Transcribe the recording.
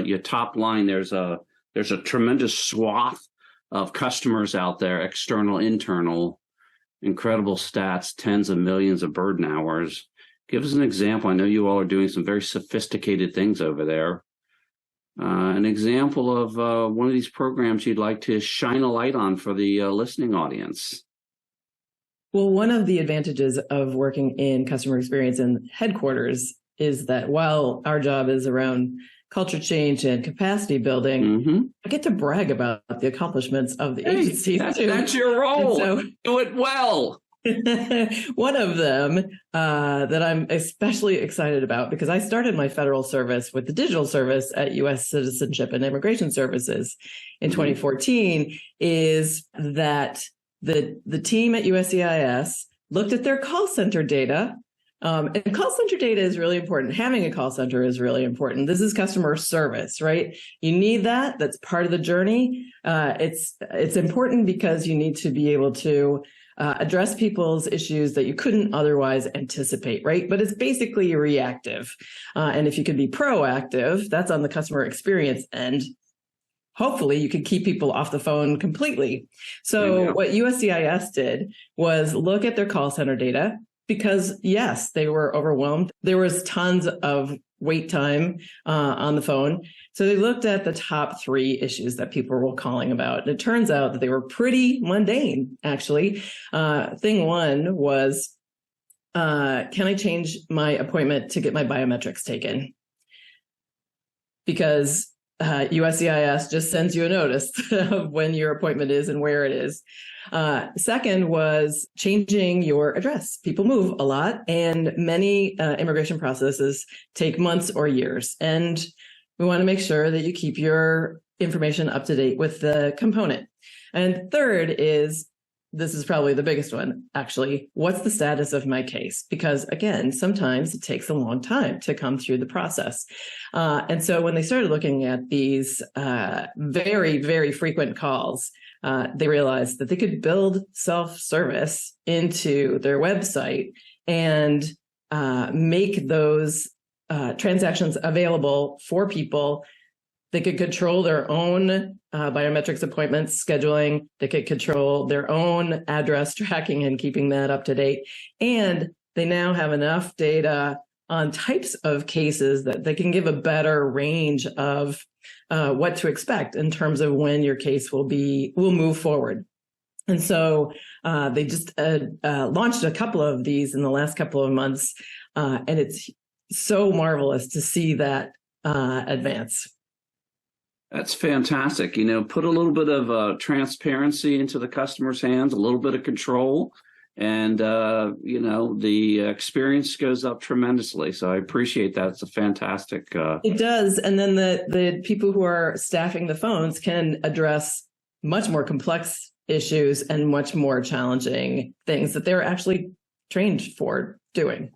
your top line, there's a tremendous swath of customers out there, external, internal, incredible stats, tens of millions of burden hours. Give us an example. I know you all are doing some very sophisticated things over there. An example of one of these programs you'd like to shine a light on for the listening audience. Well, one of the advantages of working in customer experience in headquarters is that while our job is around culture change and capacity building, I get to brag about the accomplishments of the agency. That's your role. So, do it well. One of them that I'm especially excited about, because I started my federal service with the digital service at U.S. Citizenship and Immigration Services in 2014, is that the team at USCIS looked at their call center data. And call center data is really important. Having a call center is really important. This is customer service, right? You need that. That's part of the journey. It's important because you need to be able to address people's issues that you couldn't otherwise anticipate, right? But it's basically reactive. And if you could be proactive, that's on the customer experience end. Hopefully you could keep people off the phone completely. So what USCIS did was look at their call center data, because yes, they were overwhelmed. There was tons of wait time on the phone. So they looked at the top 3 issues that people were calling about. And it turns out that they were pretty mundane, actually. Thing 1 was, can I change my appointment to get my biometrics taken? Because USCIS just sends you a notice of when your appointment is and where it is. Second was changing your address. People move a lot, and many immigration processes take months or years. And we want to make sure that you keep your information up to date with the component. And third is, this is probably the biggest one, actually, what's the status of my case? Because again, sometimes it takes a long time to come through the process. And so when they started looking at these very, very frequent calls, they realized that they could build self-service into their website and make those transactions available for people. They could control their own biometrics appointments scheduling. They could control their own address tracking and keeping that up to date. And they now have enough data on types of cases that they can give a better range of what to expect in terms of when your case will move forward. And so they just launched a couple of these in the last couple of months. And it's so marvelous to see that advance. That's fantastic. Put a little bit of transparency into the customer's hands, a little bit of control, and, the experience goes up tremendously. So I appreciate that. It's a fantastic. It does. And then the people who are staffing the phones can address much more complex issues and much more challenging things that they're actually trained for doing.